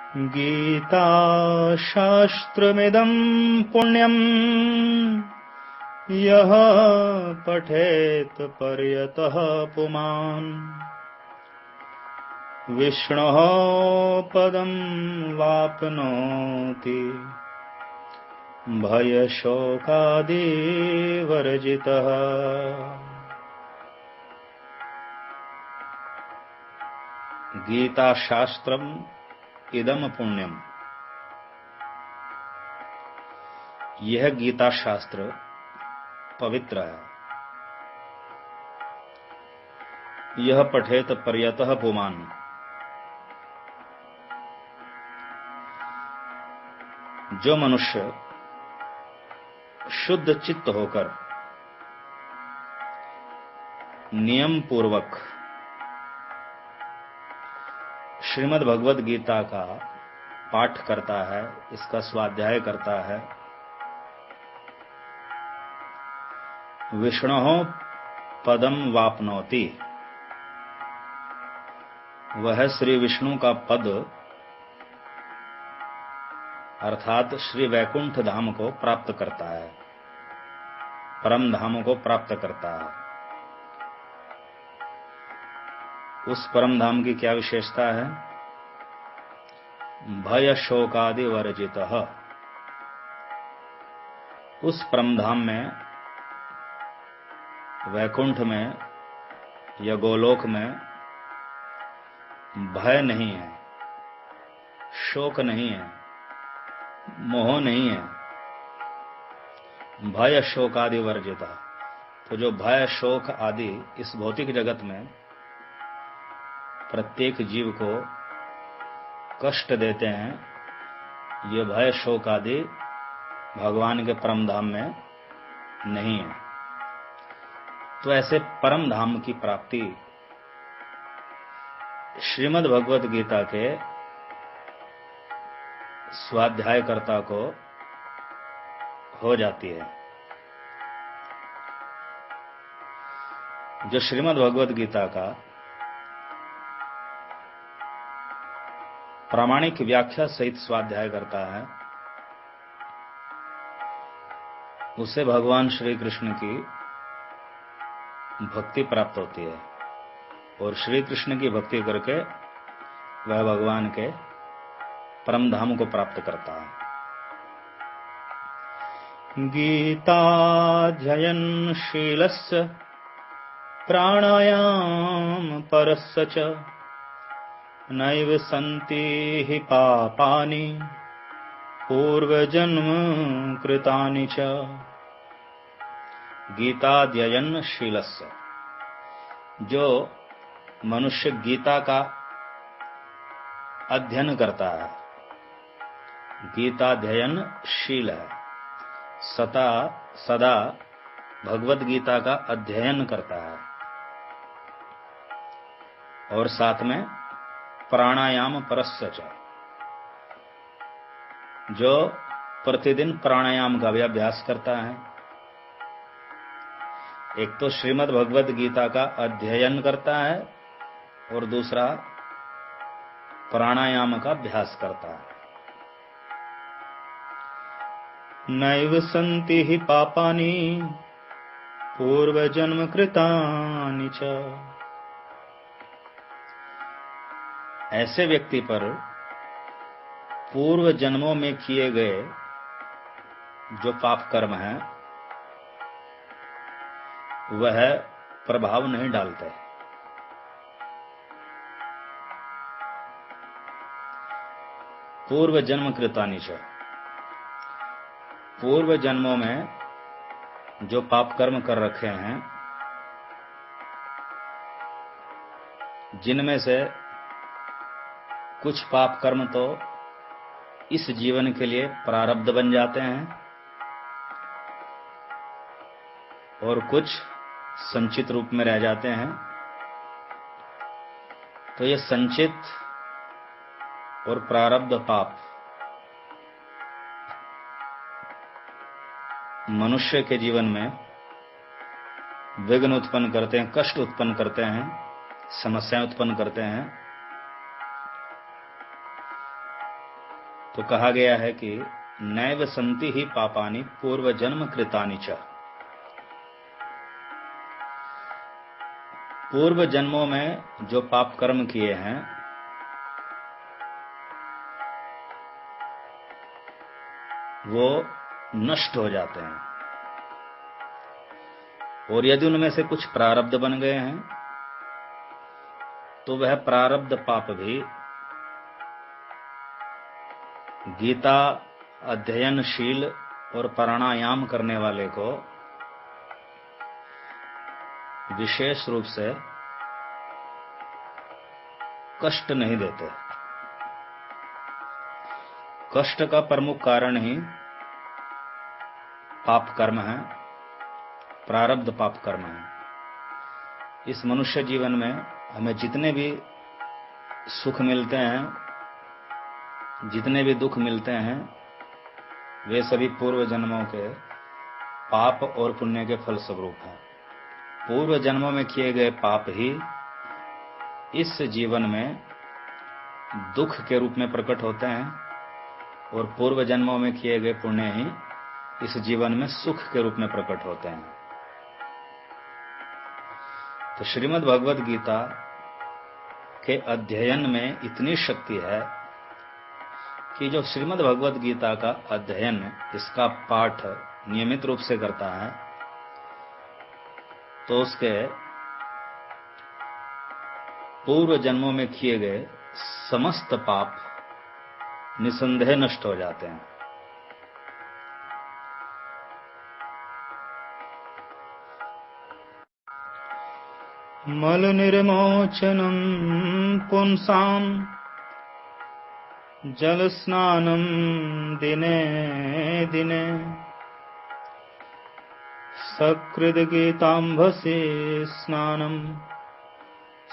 गीताशास्त्रमिदं पुण्यम् यः पठेत् पर्यतः पुमान् विष्णोः पदं वाप्नोति भयशोकादिवर्जितः। गीताशास्त्रम इदम पुण्यम, यह गीता शास्त्र पवित्र है। यह पठेत पर्यतः पुमान्, जो मनुष्य शुद्ध चित्त होकर नियम पूर्वक श्रीमद् भगवद गीता का पाठ करता है, इसका स्वाध्याय करता है, विष्णोः पदम वाप्नोति, वह श्री विष्णु का पद अर्थात श्री वैकुंठ धाम को प्राप्त करता है, परम धाम को प्राप्त करता है। उस परम धाम की क्या विशेषता है? भय शोकादि वर्जितः। उस परम धाम में, वैकुंठ में या गोलोक में भय नहीं है, शोक नहीं है, मोह नहीं है। भय शोकादि वर्जितः। तो जो भय शोक आदि इस भौतिक जगत में प्रत्येक जीव को कष्ट देते हैं, ये भय शोक आदि भगवान के परम धाम में नहीं है। तो ऐसे परम धाम की प्राप्ति श्रीमद् भगवद गीता के स्वाध्यायकर्ता को हो जाती है। जो श्रीमद् भगवद गीता का प्रामाणिक व्याख्या सहित स्वाध्याय करता है, उसे भगवान श्री कृष्ण की भक्ति प्राप्त होती है और श्री कृष्ण की भक्ति करके वह भगवान के परम धाम को प्राप्त करता है। गीताध्ययन शीलस्य प्राणायाम परस्य च नैव सन्ति हि पापानि पूर्वजन्म कृतानि च। गीताध्ययन शीलस्य, जो मनुष्य गीता का अध्ययन करता है, गीताध्ययन शील है, सदा भगवद गीता का अध्ययन करता है और साथ में प्राणायाम परस्य च, जो प्रतिदिन प्राणायाम का भी अभ्यास करता है। एक तो श्रीमद् भगवद गीता का अध्ययन करता है और दूसरा प्राणायाम का अभ्यास करता है। नैव सन्ति हि पापानि पूर्वजन्म कृतानि च। ऐसे व्यक्ति पर पूर्व जन्मों में किए गए जो पाप कर्म हैं, वह प्रभाव नहीं डालते। पूर्व जन्म कृतानि च, पूर्व जन्मों में जो पाप कर्म कर रखे हैं, जिनमें से कुछ पाप कर्म तो इस जीवन के लिए प्रारब्ध बन जाते हैं और कुछ संचित रूप में रह जाते हैं। तो ये संचित और प्रारब्ध पाप मनुष्य के जीवन में विघ्न उत्पन्न करते हैं, कष्ट उत्पन्न करते हैं, समस्याएं उत्पन्न करते हैं। तो कहा गया है कि नैव संति ही पापानि पूर्व जन्म कृतानि च। पूर्व जन्मों में जो पाप कर्म किए हैं वो नष्ट हो जाते हैं, और यदि उनमें से कुछ प्रारब्ध बन गए हैं तो वह प्रारब्ध पाप भी गीता अध्ययनशील और प्राणायाम करने वाले को विशेष रूप से कष्ट नहीं देते। कष्ट का प्रमुख कारण ही पाप कर्म है, प्रारब्ध पाप कर्म है। इस मनुष्य जीवन में हमें जितने भी सुख मिलते हैं, जितने भी दुख मिलते हैं, वे सभी पूर्व जन्मों के पाप और पुण्य के फलस्वरूप हैं। पूर्व जन्मों में किए गए पाप ही इस जीवन में दुख के रूप में प्रकट होते हैं, और पूर्व जन्मों में किए गए पुण्य ही इस जीवन में सुख के रूप में प्रकट होते हैं। तो श्रीमद् भगवद गीता के अध्ययन में इतनी शक्ति है कि जो श्रीमद् भगवद गीता का अध्ययन, इसका पाठ नियमित रूप से करता है तो उसके पूर्व जन्मों में किए गए समस्त पाप निसंदेह नष्ट हो जाते हैं। मल निर्मोचनम पुंसाम जल स्नानम दिने दिने सकृद गीतांभसे स्नानम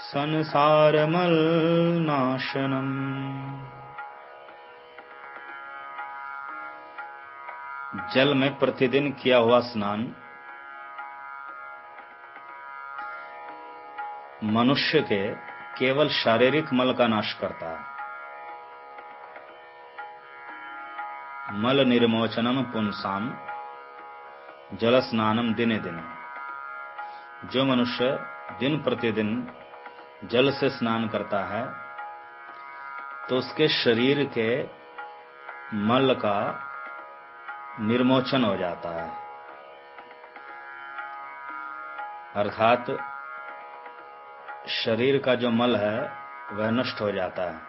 संसारमल नाशनम। जल में प्रतिदिन किया हुआ स्नान मनुष्य के केवल शारीरिक मल का नाश करता है। मल निर्मोचनम पुंसाम जल स्नानम दिने दिने। जो मनुष्य दिन प्रतिदिन जल से स्नान करता है तो उसके शरीर के मल का निर्मोचन हो जाता है, अर्थात शरीर का जो मल है वह नष्ट हो जाता है।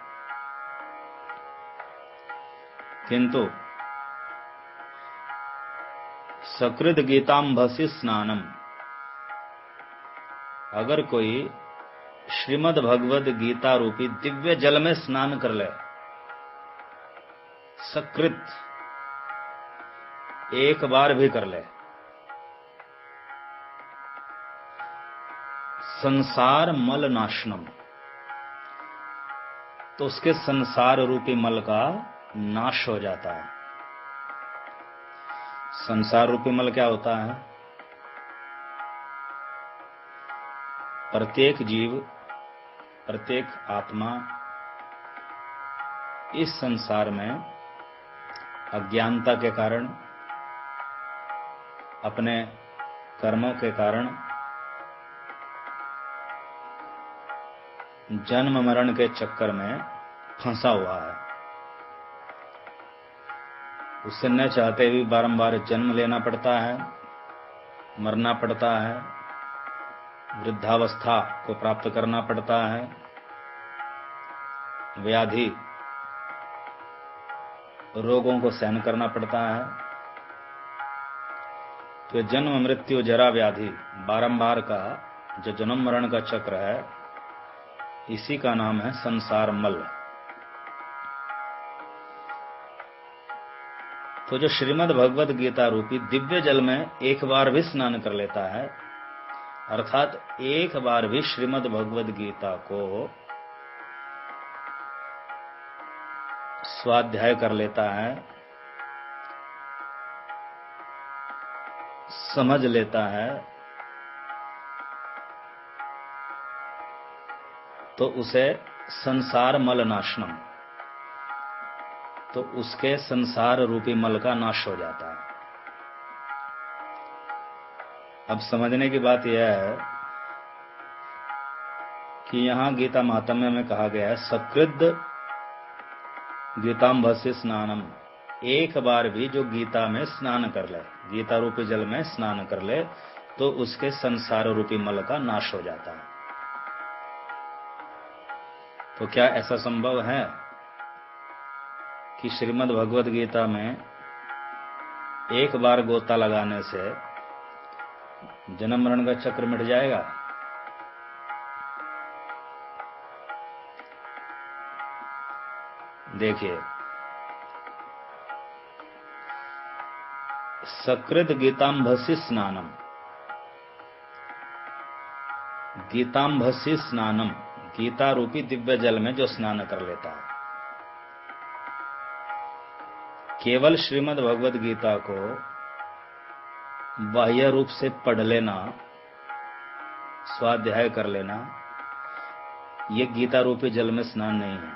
किंतु सकृद गीतांभसी स्नानम, अगर कोई श्रीमद् भगवद गीता रूपी दिव्य जल में स्नान कर ले, सकृत एक बार भी कर ले, संसार मल नाशनम, तो उसके संसार रूपी मल का नाश हो जाता है। संसार रूपी मल क्या होता है? प्रत्येक जीव, प्रत्येक आत्मा इस संसार में अज्ञानता के कारण, अपने कर्मों के कारण, जन्म मरण के चक्कर में फंसा हुआ है। उससे न चाहते भी बारंबार जन्म लेना पड़ता है, मरना पड़ता है, वृद्धावस्था को प्राप्त करना पड़ता है, व्याधि रोगों को सहन करना पड़ता है। तो जन्म मृत्यु जरा व्याधि बारंबार का जो जन्म मरण का चक्र है, इसी का नाम है संसार मल। तो जो श्रीमद् भगवद गीता रूपी दिव्य जल में एक बार भी स्नान कर लेता है, अर्थात एक बार भी श्रीमद् भगवद गीता को स्वाध्याय कर लेता है, समझ लेता है, तो उसे संसार मल नाशनम, तो उसके संसार रूपी मल का नाश हो जाता है। अब समझने की बात यह है कि यहां गीता महात्म्य में कहा गया है सकृद गीतांभस्य स्नानम। एक बार भी जो गीता में स्नान कर ले, गीता रूपी जल में स्नान कर ले, तो उसके संसार रूपी मल का नाश हो जाता है। तो क्या ऐसा संभव है कि श्रीमद् भगवद गीता में एक बार गोता लगाने से जन्म मरण का चक्र मिट जाएगा? देखिए, सकृत गीतांभस्य स्नानम, गीतांभस्य स्नानम, गीता रूपी दिव्य जल में जो स्नान कर लेता है, केवल श्रीमद् भगवद गीता को बाह्य रूप से पढ़ लेना, स्वाध्याय कर लेना, यह गीता रूपी जल में स्नान नहीं है।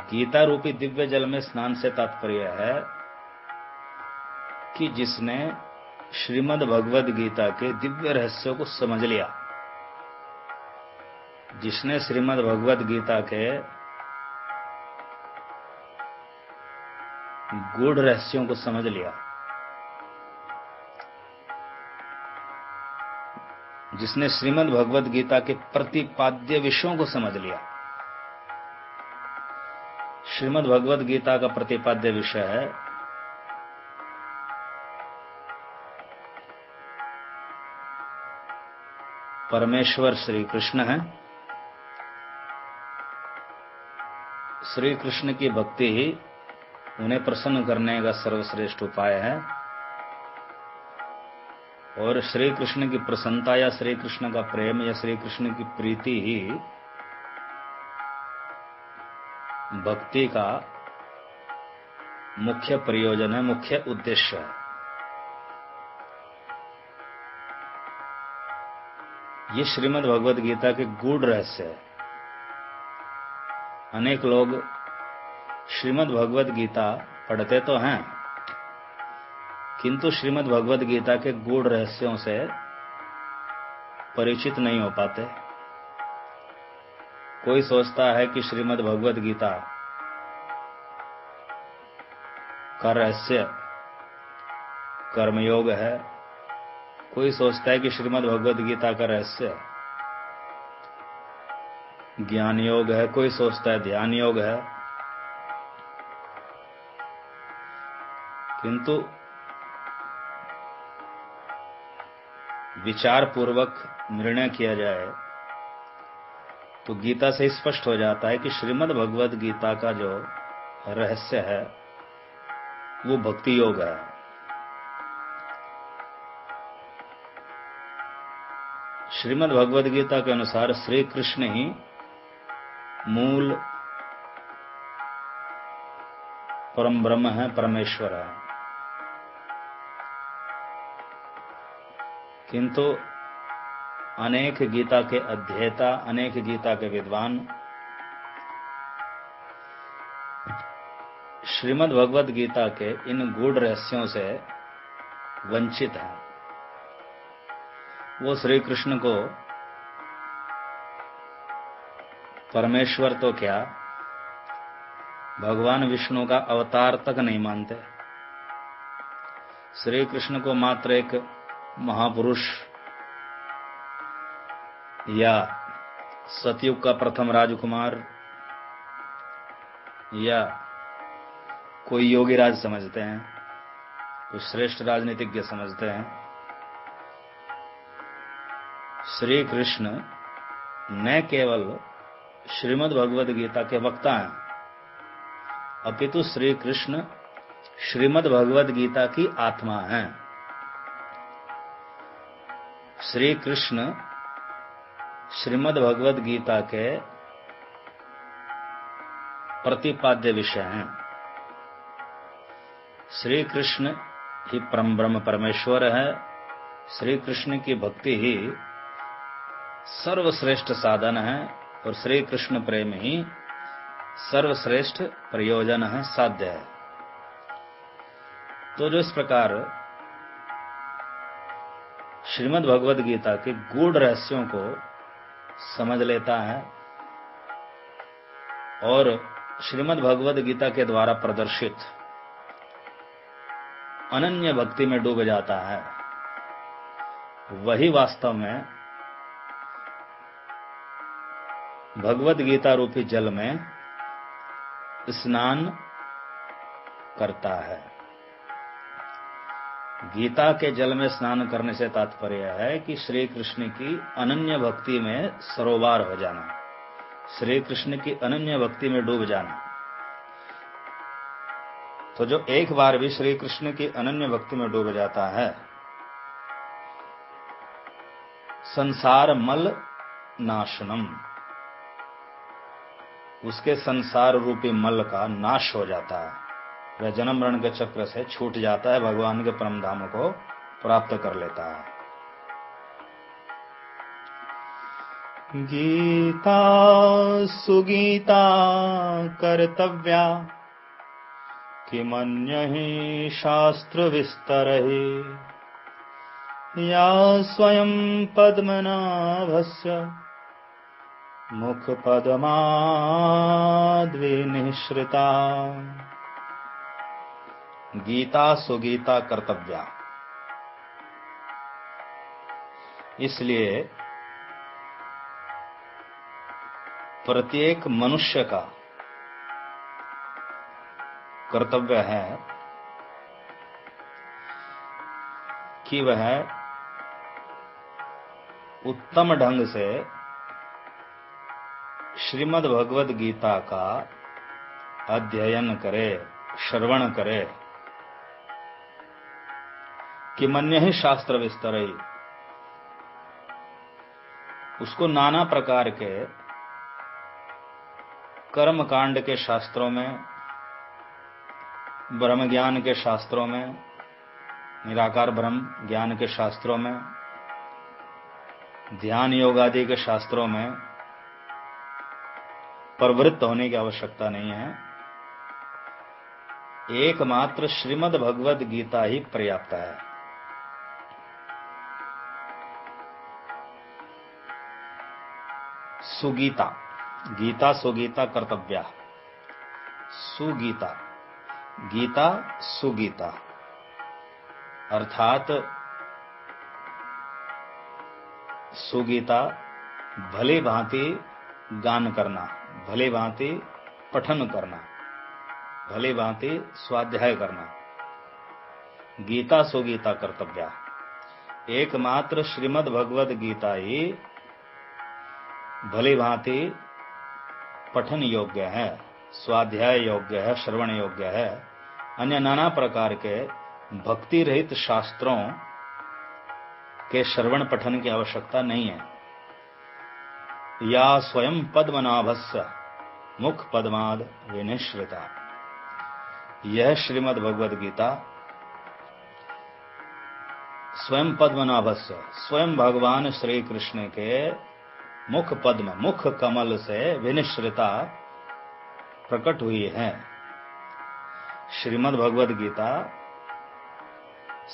गीता रूपी दिव्य जल में स्नान से तात्पर्य है कि जिसने श्रीमद् भगवद गीता के दिव्य रहस्यों को समझ लिया, जिसने श्रीमद् भगवद गीता के गूढ़ रहस्यों को समझ लिया, जिसने श्रीमद् भगवद गीता के प्रतिपाद्य विषयों को समझ लिया। श्रीमद् भगवद गीता का प्रतिपाद्य विषय है परमेश्वर श्री कृष्ण है। श्री कृष्ण की भक्ति ही उन्हें प्रसन्न करने का सर्वश्रेष्ठ उपाय है, और श्री कृष्ण की प्रसन्नता या श्री कृष्ण का प्रेम या श्री कृष्ण की प्रीति ही भक्ति का मुख्य प्रयोजन है, मुख्य उद्देश्य है। ये श्रीमद् भगवद गीता के गूढ़ रहस्य है। अनेक लोग श्रीमद् भगवद गीता पढ़ते तो हैं, किंतु श्रीमद् भगवद गीता के गूढ़ रहस्यों से परिचित नहीं हो पाते। कोई सोचता है कि श्रीमद् भगवद गीता का रहस्य कर्मयोग है, कोई सोचता है कि श्रीमद् भगवद गीता का रहस्य ज्ञान योग है, कोई सोचता है ध्यान योग है। किंतु विचार पूर्वक निर्णय किया जाए तो गीता से स्पष्ट हो जाता है कि श्रीमद् भगवद गीता का जो रहस्य है वो भक्ति योग है। श्रीमद् भगवद गीता के अनुसार श्री कृष्ण ही मूल परम ब्रह्म है, परमेश्वर है। किंतु अनेक गीता के अध्येता, अनेक गीता के विद्वान श्रीमद् भगवद गीता के इन गूढ़ रहस्यों से वंचित हैं। वो श्री कृष्ण को परमेश्वर तो क्या, भगवान विष्णु का अवतार तक नहीं मानते। श्री कृष्ण को मात्र एक महापुरुष या सतयुग का प्रथम राजकुमार या कोई योगी राज समझते हैं, कोई श्रेष्ठ राजनीतिज्ञ समझते हैं। श्री कृष्ण न केवल श्रीमद् भगवद गीता के वक्ता हैं, अपितु श्री कृष्ण श्रीमद् भगवद गीता की आत्मा हैं। श्री कृष्ण श्रीमद् भगवद गीता के प्रतिपाद्य विषय हैं। श्री कृष्ण ही परम ब्रह्म परमेश्वर है। श्री कृष्ण की भक्ति ही सर्वश्रेष्ठ साधन है, और श्री कृष्ण प्रेम ही सर्वश्रेष्ठ प्रयोजन है, साध्य है। तो जो इस प्रकार श्रीमद् भगवद गीता के गूढ़ रहस्यों को समझ लेता है और श्रीमद् भगवद गीता के द्वारा प्रदर्शित अनन्य भक्ति में डूब जाता है, वही वास्तव में भगवद गीता रूपी जल में स्नान करता है। गीता के जल में स्नान करने से तात्पर्य है कि श्री कृष्ण की अनन्य भक्ति में सरोवर हो जाना, श्री कृष्ण की अनन्य भक्ति में डूब जाना। तो जो एक बार भी श्री कृष्ण की अनन्य भक्ति में डूब जाता है, संसार मल नाशनम, उसके संसार रूपी मल का नाश हो जाता है, वह जन्म मरण के चक्र से छूट जाता है, भगवान के परम धाम को प्राप्त कर लेता है। गीता सुगीता कर्तव्या किमन्यहि शास्त्र विस्तरहि, या स्वयं पद्मनाभस्य मुख पद्माद्विनिश्रिता। गीता सुगीता कर्तव्या, इसलिए प्रत्येक मनुष्य का कर्तव्य है कि वह उत्तम ढंग से श्रीमद् भगवद गीता का अध्ययन करे, श्रवण करे। कि मन्य ही शास्त्र विस्तरई, उसको नाना प्रकार के कर्म कांड के शास्त्रों में, ब्रह्म ज्ञान के शास्त्रों में, निराकार ब्रह्म ज्ञान के शास्त्रों में, ध्यान योग आदि के शास्त्रों में प्रवृत्त होने की आवश्यकता नहीं है। एकमात्र श्रीमद् भगवद गीता ही पर्याप्त है। सुगीता, गीता सुगीता कर्तव्या, सुगीता, गीता सुगीता अर्थात सुगीता भली भांति गान करना, भली भांति पठन करना, भली भांति स्वाध्याय करना। गीता सुगीता कर्तव्या, एकमात्र श्रीमद् भगवद गीता ही भली भांति पठन योग्य है, स्वाध्याय योग्य है, श्रवण योग्य है। अन्य नाना प्रकार के भक्ति रहित शास्त्रों के श्रवण पठन की आवश्यकता नहीं है। या स्वयं पद्मनाभस्य मुख पद्माद विनिश्रिता, यह श्रीमद् भगवद गीता स्वयं पद्मनाभस्य, स्वयं भगवान श्री कृष्ण के मुख पद्म, मुख कमल से विनिश्रिता प्रकट हुई है। श्रीमद् भगवद गीता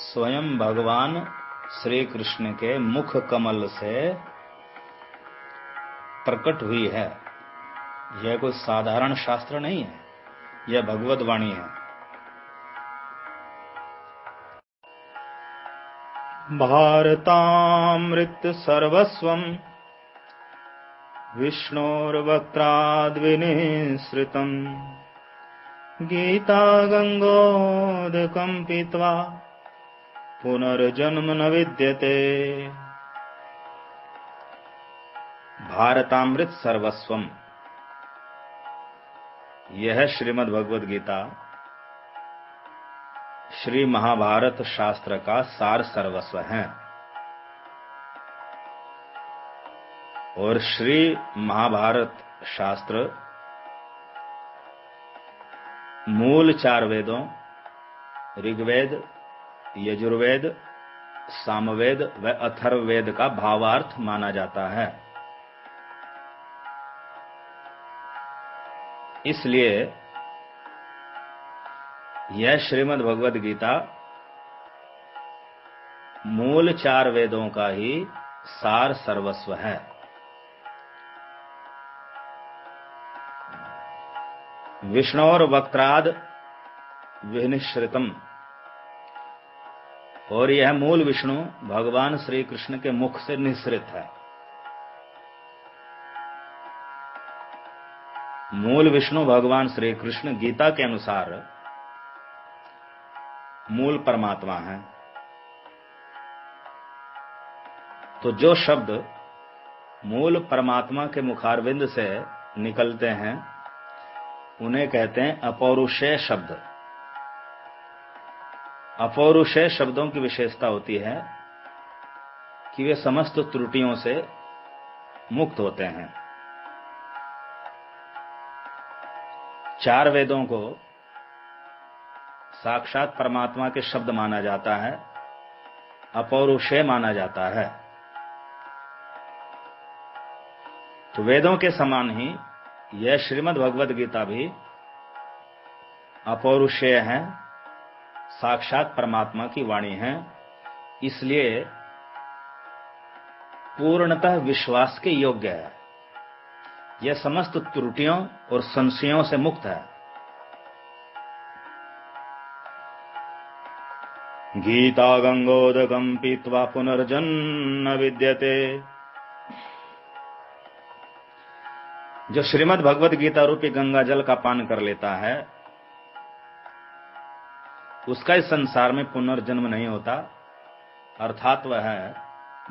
स्वयं भगवान श्री कृष्ण के मुख कमल से प्रकट हुई है। यह कोई साधारण शास्त्र नहीं है, यह भगवद वाणी है। भारतामृत सर्वस्वम विष्णोर्वक्त्राद्विनिसृतम्, गीता गंगोदकं पीत्वा पुनर्जन्म न विद्यते। भारतामृत सर्वस्वम, यह श्रीमद् भगवद गीता श्री महाभारत शास्त्र का सार सर्वस्व है। और श्री महाभारत शास्त्र मूल 4 वेदों ऋग्वेद, यजुर्वेद, सामवेद व अथर्ववेद का भावार्थ माना जाता है। इसलिए यह श्रीमद् भगवद गीता मूल 4 वेदों का ही सार सर्वस्व है। विष्णोर वक्त्राद विनिश्रितम, और यह मूल विष्णु भगवान श्री कृष्ण के मुख से निःसृत है। मूल विष्णु भगवान श्री कृष्ण गीता के अनुसार मूल परमात्मा है। तो जो शब्द मूल परमात्मा के मुखारविंद से निकलते हैं उन्हें कहते हैं अपौरुषेय शब्द। अपौरुषेय शब्दों की विशेषता होती है कि वे समस्त त्रुटियों से मुक्त होते हैं। 4 वेदों को साक्षात परमात्मा के शब्द माना जाता है, अपौरुषेय माना जाता है। तो वेदों के समान ही यह श्रीमद् भगवद गीता भी अपौरुषेय है, साक्षात परमात्मा की वाणी है। इसलिए पूर्णतः विश्वास के योग्य है। यह समस्त त्रुटियों और संशयों से मुक्त है। गीता गंगोदकं पीत्वा पुनर्जन्म विद्यते। जो श्रीमद् भगवद गीता रूपी गंगा जल का पान कर लेता है उसका इस संसार में पुनर्जन्म नहीं होता, अर्थात वह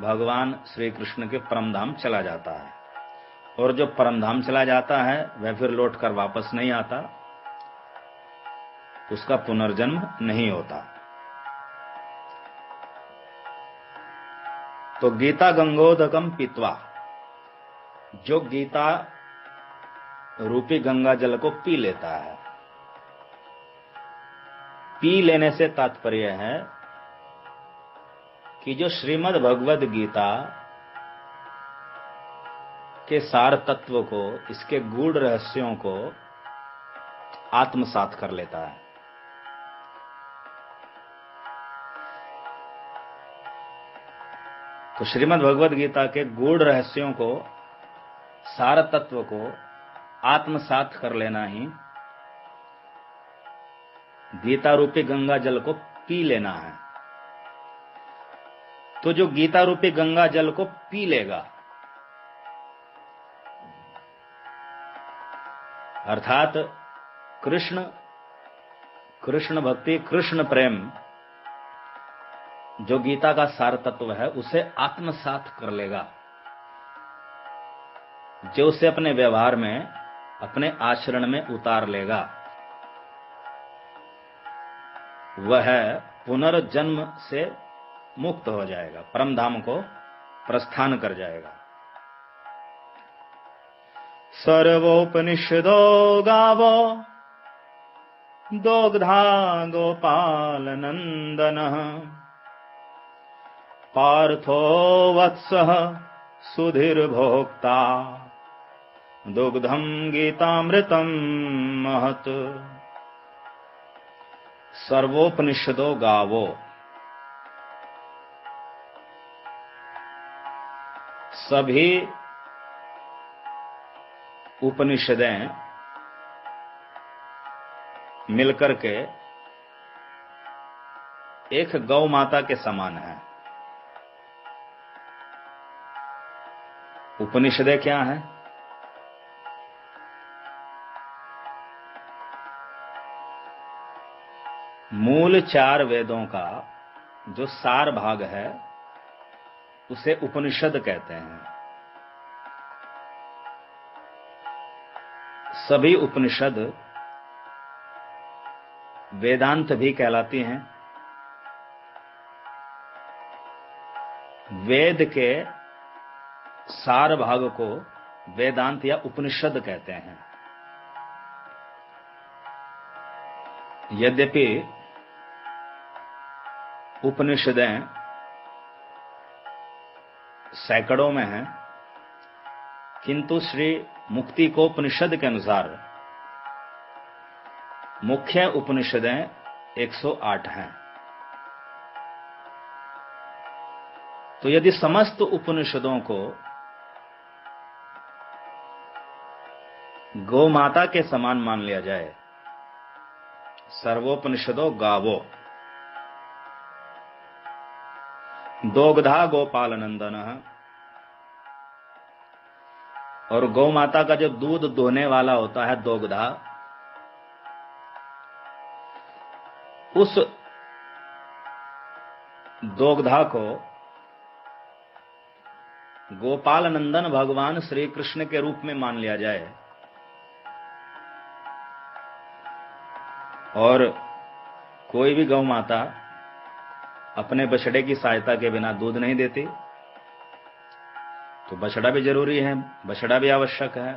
भगवान श्री कृष्ण के परमधाम चला जाता है। और जो परमधाम चला जाता है वह फिर लौटकर वापस नहीं आता, उसका पुनर्जन्म नहीं होता। तो गीता गंगोदकम पीत्वा, जो गीता रूपी गंगा जल को पी लेता है। पी लेने से तात्पर्य है कि जो श्रीमद् भगवद गीता के सार तत्व को, इसके गूढ़ रहस्यों को आत्मसात कर लेता है। तो श्रीमद् भगवद गीता के गूढ़ रहस्यों को, सार तत्व को आत्मसात कर लेना ही गीता रूपी गंगा जल को पी लेना है। तो जो गीता रूपी गंगा जल को पी लेगा, अर्थात कृष्ण भक्ति, कृष्ण प्रेम, जो गीता का सार तत्व है उसे आत्मसात कर लेगा, जो उसे अपने व्यवहार में, अपने आचरण में उतार लेगा, वह पुनर्जन्म से मुक्त हो जाएगा, परमधाम को प्रस्थान कर जाएगा। सर्वोपनिषदो गावो दोग्धा गोपाल नंदनः पार्थो वत्सः सुधीर्भोक्ता दुग्धम गीतामृतम महत्। सर्वोपनिषदो गावो, सभी उपनिषदें मिलकर के एक गौ माता के समान है। उपनिषदें क्या हैं? मूल 4 वेदों का जो सार भाग है उसे उपनिषद कहते हैं। सभी उपनिषद वेदांत भी कहलाती हैं। वेद के सार भाग को वेदांत या उपनिषद कहते हैं। यद्यपि उपनिषदें सैकड़ों में हैं, किंतु श्री मुक्तिकोपनिषद के अनुसार मुख्य उपनिषदें 108 हैं। तो यदि समस्त उपनिषदों को गौ माता के समान मान लिया जाए, सर्वोपनिषदों गावो, दोग्धा गोपाल नंदन, और गौ माता का जो दूध दोहने वाला होता है दोग्धा, उस दोग्धा को गोपाल नंदन भगवान श्री कृष्ण के रूप में मान लिया जाए, और कोई भी गौ माता अपने बछड़े की सहायता के बिना दूध नहीं देती, तो बछड़ा भी जरूरी है, बछड़ा भी आवश्यक है।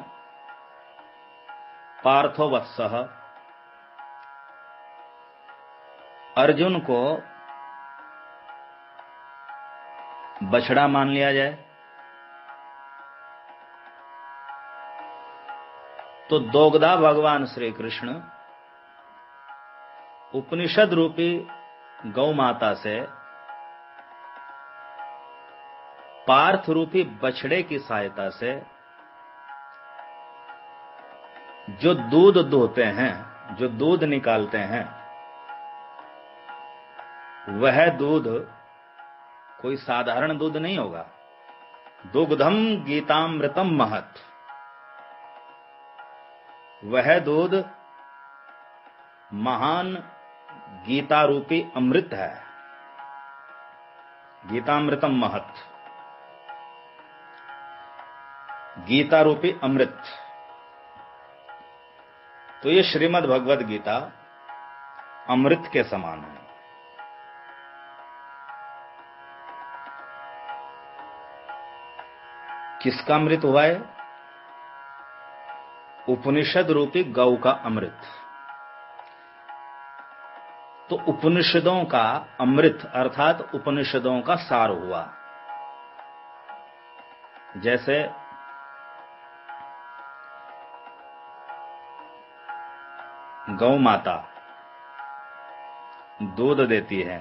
पार्थो वत्सः, अर्जुन को बछड़ा मान लिया जाए तो दोग्धा भगवान श्री कृष्ण उपनिषद रूपी गौ माता से पार्थ रूपी बछड़े की सहायता से जो दूध दोहते हैं, जो दूध निकालते हैं, वह दूध कोई साधारण दूध नहीं होगा। दुग्धम गीतामृतम महत्, वह दूध महान गीता रूपी अमृत है। गीतामृतम महत्, गीता रूपी अमृत। तो ये श्रीमद् भगवद गीता अमृत के समान है। किसका अमृत हुआ है? उपनिषद रूपी गौ का अमृत। तो उपनिषदों का अमृत अर्थात उपनिषदों का सार हुआ। जैसे गौ माता दूध देती है,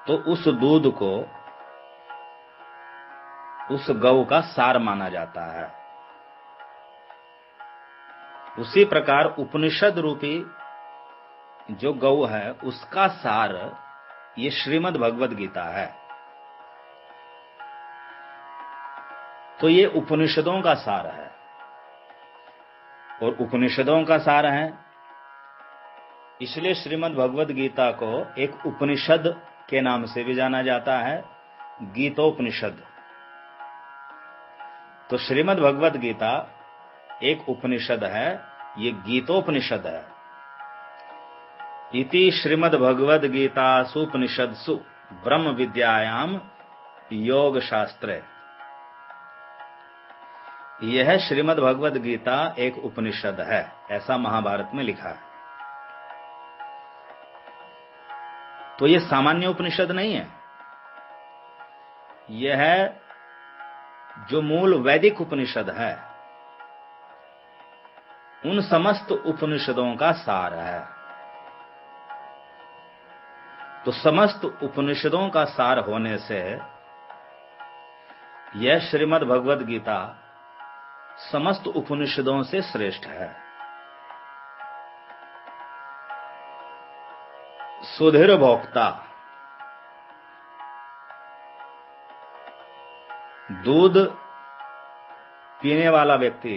तो उस दूध को उस गौ का सार माना जाता है। उसी प्रकार उपनिषद रूपी जो गौ है उसका सार ये श्रीमद् भगवद गीता है। तो ये उपनिषदों का सार है, और उपनिषदों का सार है इसलिए श्रीमद् भगवद गीता को एक उपनिषद के नाम से भी जाना जाता है, गीतोपनिषद। तो श्रीमद् भगवद गीता एक उपनिषद है, ये गीतोपनिषद है। इति श्रीमद् भगवद गीतासूपनिषत्सु ब्रह्म विद्यायाम योग शास्त्रे। यह श्रीमद् भगवद गीता एक उपनिषद है, ऐसा महाभारत में लिखा है। तो यह सामान्य उपनिषद नहीं है, यह जो मूल वैदिक उपनिषद है उन समस्त उपनिषदों का सार है। तो समस्त उपनिषदों का सार होने से यह श्रीमद् भगवद गीता समस्त उपनिषदों से श्रेष्ठ है। सुधीर भोक्ता, दूध पीने वाला व्यक्ति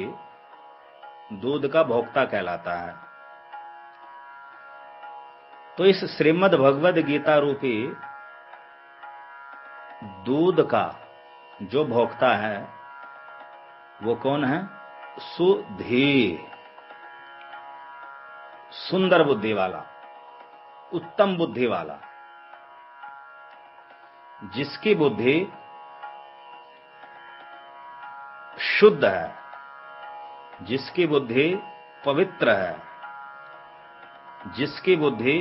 दूध का भोक्ता कहलाता है। तो इस श्रीमद् भगवद गीता रूपी दूध का जो भोक्ता है वो कौन है? सुधीर, सुंदर बुद्धि वाला, उत्तम बुद्धि वाला, जिसकी बुद्धि शुद्ध है, जिसकी बुद्धि पवित्र है, जिसकी बुद्धि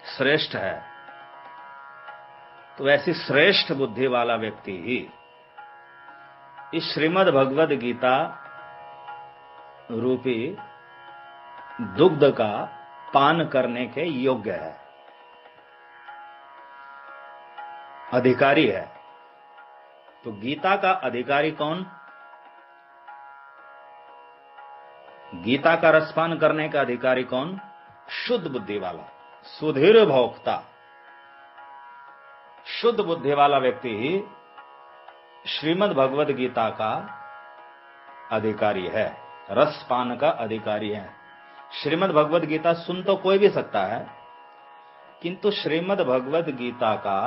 श्रेष्ठ है। तो ऐसी श्रेष्ठ बुद्धि वाला व्यक्ति ही इस श्रीमद् भगवद गीता रूपी दुग्ध का पान करने के योग्य है, अधिकारी है। तो गीता का अधिकारी कौन? गीता का रसपान करने का अधिकारी कौन? शुद्ध बुद्धि वाला, सुधीर भोक्ता। शुद्ध बुद्धि वाला व्यक्ति ही श्रीमद् भगवद गीता का अधिकारी है, रसपान का अधिकारी है। श्रीमद् भगवद गीता सुन तो कोई भी सकता है, किंतु श्रीमद् भगवद गीता का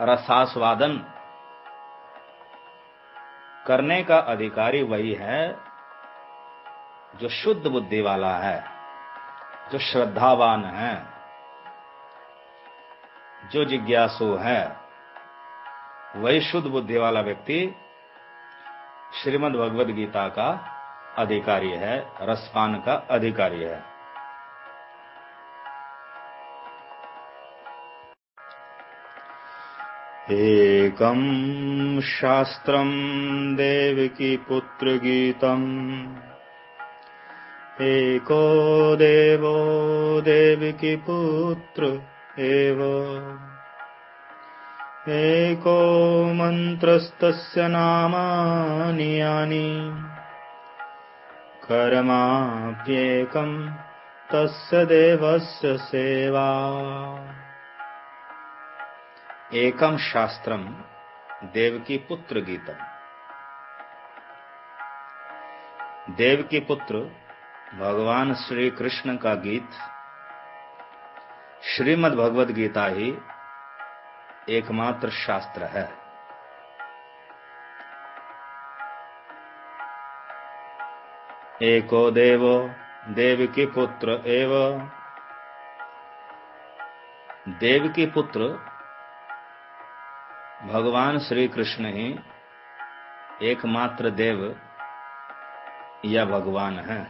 रसास्वादन करने का अधिकारी वही है जो शुद्ध बुद्धि वाला है, जो श्रद्धावान है, जो जिज्ञासु है। वही शुद्ध बुद्धि वाला व्यक्ति श्रीमद् भगवद गीता का अधिकारी है, रसपान का अधिकारी है। एकम शास्त्रम देवकी पुत्र गीतम, एको देवो देवकी पुत्र एव, एको मंत्रस्तस्य नामानि यानि, कर्माप्येकं तस्य देवस्य सेवा। एकम शास्त्रम देवकी पुत्र गीतम। देवकी पुत्र भगवान श्री कृष्ण का गीत श्रीमद् भगवद गीता ही एकमात्र शास्त्र है। एको देवो देवकी पुत्र एव। देवकी पुत्र भगवान श्री कृष्ण ही एकमात्र देव या भगवान है।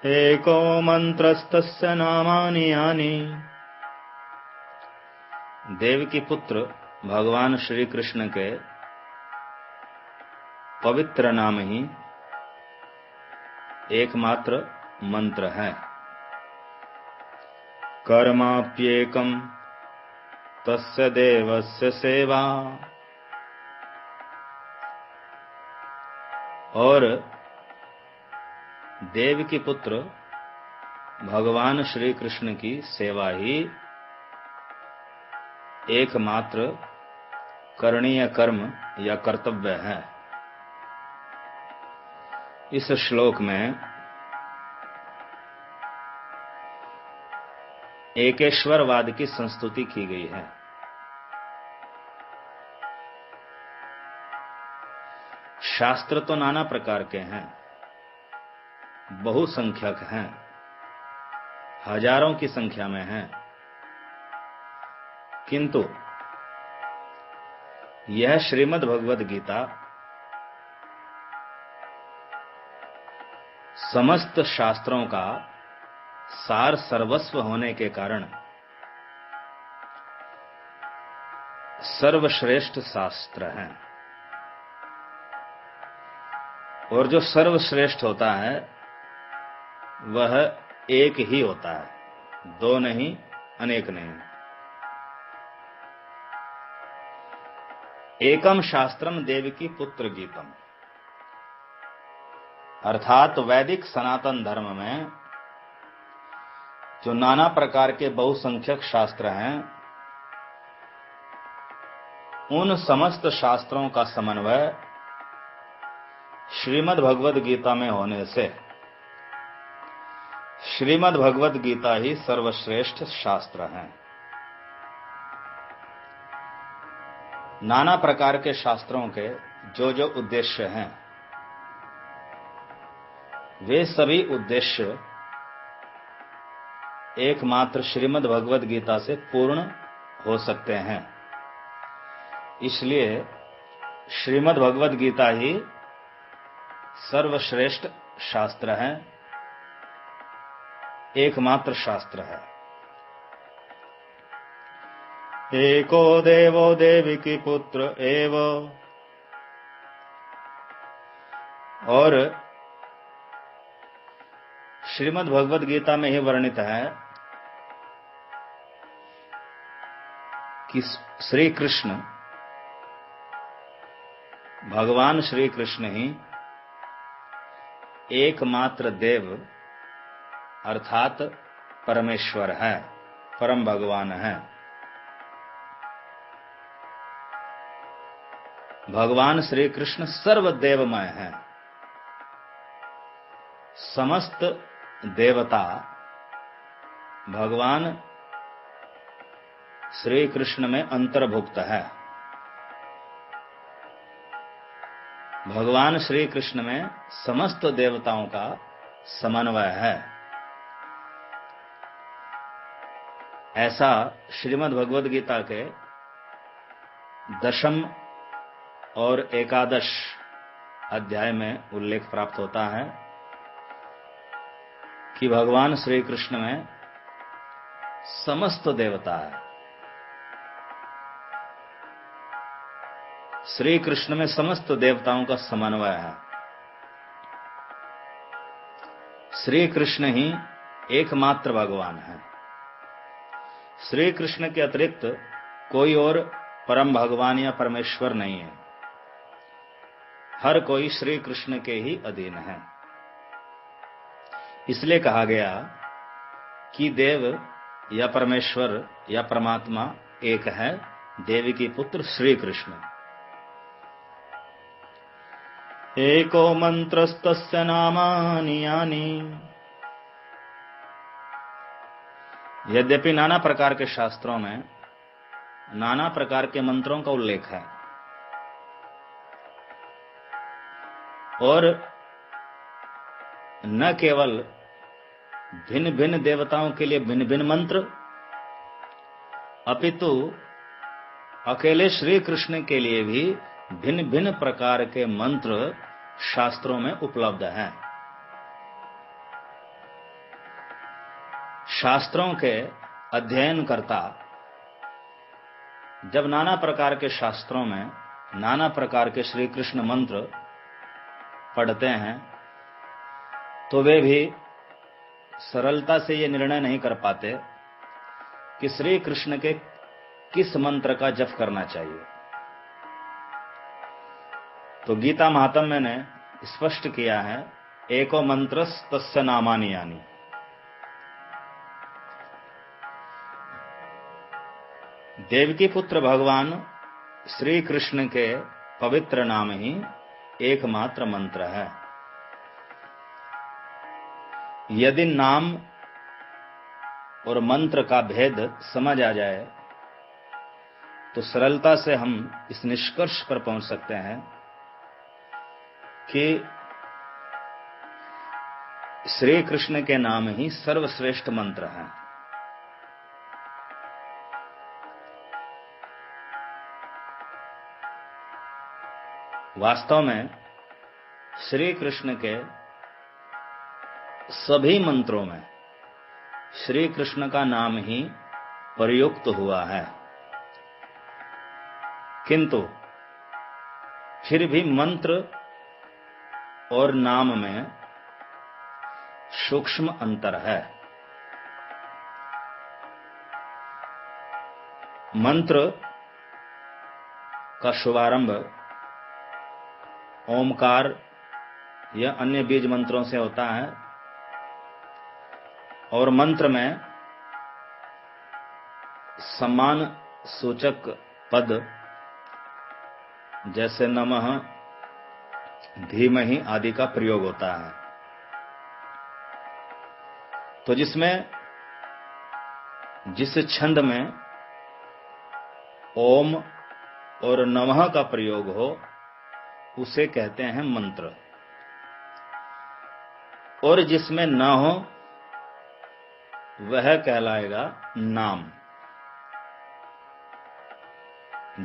एको मंत्रस्तस्य नामानि यानि। देवकी पुत्र भगवान श्री कृष्ण के पवित्र नाम ही एकमात्र मंत्र है। कर्माप्येकम तस्य देवस्य सेवा। और देवकी पुत्र भगवान श्री कृष्ण की सेवा ही एकमात्र करणीय कर्म या कर्तव्य है। इस श्लोक में एकेश्वरवाद की संस्तुति की गई है। शास्त्र तो नाना प्रकार के हैं, बहुसंख्यक हैं, हजारों की संख्या में हैं, किंतु यह श्रीमद् भगवद गीता समस्त शास्त्रों का सार सर्वस्व होने के कारण सर्वश्रेष्ठ शास्त्र है। और जो सर्वश्रेष्ठ होता है वह एक ही होता है, दो नहीं, अनेक नहीं। एकम शास्त्रम देवकी पुत्र गीतम, अर्थात वैदिक सनातन धर्म में जो नाना प्रकार के बहुसंख्यक शास्त्र हैं, उन समस्त शास्त्रों का समन्वय श्रीमद् भगवद गीता में होने से श्रीमद् भगवद गीता ही सर्वश्रेष्ठ शास्त्र है। नाना प्रकार के शास्त्रों के जो जो उद्देश्य हैं, वे सभी उद्देश्य एकमात्र श्रीमद् भगवद गीता से पूर्ण हो सकते हैं। इसलिए श्रीमद् भगवद गीता ही सर्वश्रेष्ठ शास्त्र है, एकमात्र शास्त्र है। एको देवो देवकी पुत्र एव। और श्रीमद् भगवद गीता में ही वर्णित है कि श्री कृष्ण, भगवान श्री कृष्ण ही एकमात्र देव अर्थात परमेश्वर है, परम भगवान है। भगवान श्री कृष्ण सर्वदेवमय है। समस्त देवता भगवान श्री कृष्ण में अंतर्भुक्त है। भगवान श्री कृष्ण में समस्त देवताओं का समन्वय है। ऐसा श्रीमद् भगवद गीता के 10 और 11 अध्याय में उल्लेख प्राप्त होता है कि भगवान श्री कृष्ण में समस्त देवता है। श्री कृष्ण में समस्त देवताओं का समन्वय है। श्री कृष्ण ही एकमात्र भगवान है। श्री कृष्ण के अतिरिक्त कोई और परम भगवान या परमेश्वर नहीं है। हर कोई श्री कृष्ण के ही अधीन है। इसलिए कहा गया कि देव या परमेश्वर या परमात्मा एक है, देवी की पुत्र श्री कृष्ण। एको मंत्रस्तस्य नामानि यानि। यद्यपि नाना प्रकार के शास्त्रों में नाना प्रकार के मंत्रों का उल्लेख है और न केवल भिन्न भिन्न देवताओं के लिए भिन्न भिन्न मंत्र, अपितु अकेले श्री कृष्ण के लिए भी भिन्न भिन्न प्रकार के मंत्र शास्त्रों में उपलब्ध हैं। शास्त्रों के अध्ययनकर्ता जब नाना प्रकार के शास्त्रों में नाना प्रकार के श्री कृष्ण मंत्र पढ़ते हैं तो वे भी सरलता से ये निर्णय नहीं कर पाते कि श्री कृष्ण के किस मंत्र का जप करना चाहिए। तो गीता महात्म्य ने स्पष्ट किया है, एको मंत्रस्तस्य नामानि यानि। देवकी पुत्र भगवान श्री कृष्ण के पवित्र नाम ही एकमात्र मंत्र है। यदि नाम और मंत्र का भेद समझ आ जाए तो सरलता से हम इस निष्कर्ष पर पहुंच सकते हैं कि श्री कृष्ण के नाम ही सर्वश्रेष्ठ मंत्र है। वास्तव में श्री कृष्ण के सभी मंत्रों में श्री कृष्ण का नाम ही प्रयुक्त हुआ है, किंतु फिर भी मंत्र और नाम में सूक्ष्म अंतर है। मंत्र का शुभारंभ ओमकार या अन्य बीज मंत्रों से होता है और मंत्र में सम्मान सूचक पद जैसे नमः, धीमहि आदि का प्रयोग होता है। तो जिस छंद में ओम और नमः का प्रयोग हो उसे कहते हैं मंत्र, और जिसमें न हो वह कहलाएगा नाम।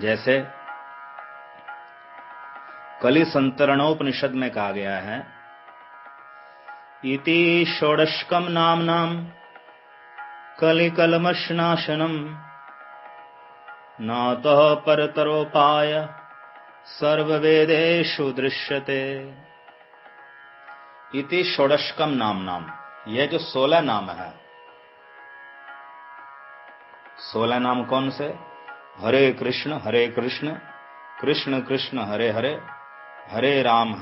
जैसे कलि संतरणोपनिषद में कहा गया है, इति षोडशकम नाम कलिकलमशनाशनम नातः परतरोपाय सर्ववेदेषु दृश्यते। इति षोडशकम नाम। यह जो 16 नाम है, 16 नाम कौन से? हरे कृष्ण कृष्ण कृष्ण हरे हरे, हरे राम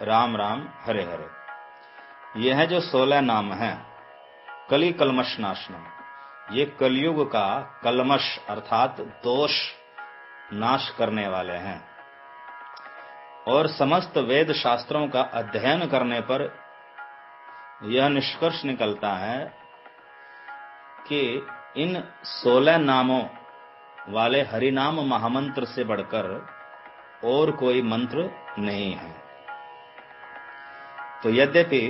राम राम हरे हरे। यह जो 16 नाम है कली कलमश नाशनम, ये कलयुग का कलमश अर्थात दोष नाश करने वाले हैं। और समस्त वेद शास्त्रों का अध्ययन करने पर यह निष्कर्ष निकलता है कि इन 16 नामों वाले हरिनाम महामंत्र से बढ़कर और कोई मंत्र नहीं है। तो यद्यपि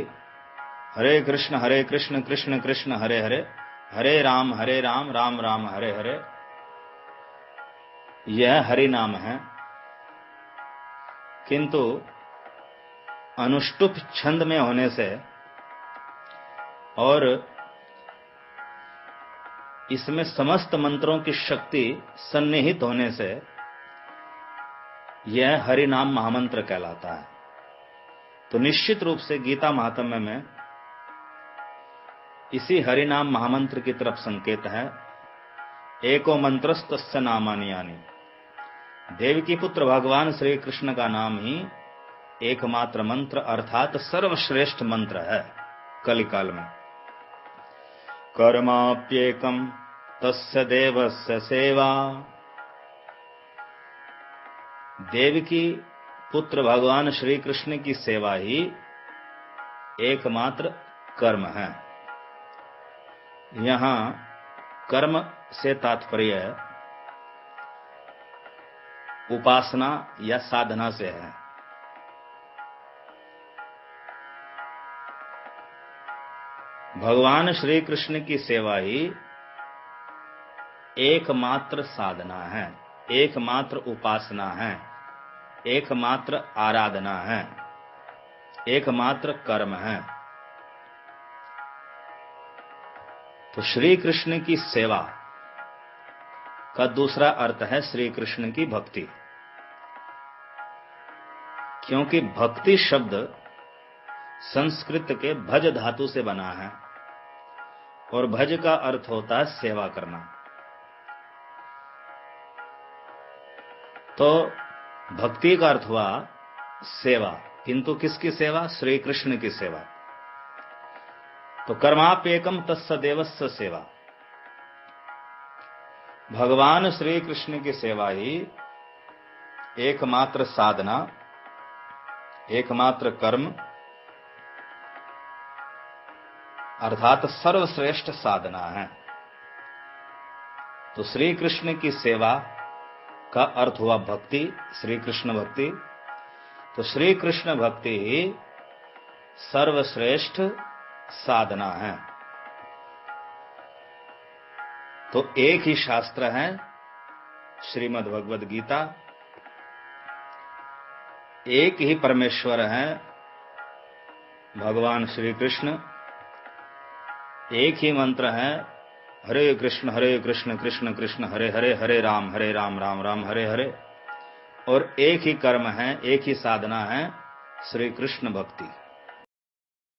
हरे कृष्ण कृष्ण कृष्ण हरे हरे, हरे राम राम राम हरे हरे, यह हरि नाम है, किंतु अनुष्टुप छंद में होने से और इसमें समस्त मंत्रों की शक्ति सन्निहित होने से यह हरि नाम महामंत्र कहलाता है। तो निश्चित रूप से गीता महात्म्य में इसी हरि नाम महामंत्र की तरफ संकेत है। एको मंत्रस्तस्य नामानि यानि, देवकी पुत्र भगवान श्री कृष्ण का नाम ही एकमात्र मंत्र अर्थात सर्वश्रेष्ठ मंत्र है कलिकाल में। कर्माप्येकम तस्य देवस्य सेवा, देवकी पुत्र भगवान श्री कृष्ण की सेवा ही एकमात्र कर्म है। यहां कर्म से तात्पर्य उपासना या साधना से है। भगवान श्री कृष्ण की सेवा ही एकमात्र साधना है, एकमात्र उपासना है, एकमात्र आराधना है, एकमात्र कर्म है। तो श्री कृष्ण की सेवा का दूसरा अर्थ है श्री कृष्ण की भक्ति, क्योंकि भक्ति शब्द संस्कृत के भज धातु से बना है और भज का अर्थ होता है सेवा करना। तो भक्ति का अर्थ हुआ सेवा, किंतु किसकी सेवा? श्री कृष्ण की सेवा। तो कर्माप्येकम तस्य देवस्य सेवा, भगवान श्री कृष्ण की सेवा ही एकमात्र साधना, एकमात्र कर्म अर्थात सर्वश्रेष्ठ साधना है। तो श्री कृष्ण की सेवा का अर्थ हुआ भक्ति, श्री कृष्ण भक्ति। तो श्री कृष्ण भक्ति ही सर्वश्रेष्ठ साधना है। तो एक ही शास्त्र है श्रीमद् भगवद गीता, एक ही परमेश्वर है भगवान श्री कृष्ण, एक ही मंत्र है हरे कृष्ण कृष्ण कृष्ण हरे हरे, हरे राम राम राम हरे हरे। और एक ही कर्म है, एक ही साधना है श्री कृष्ण भक्ति।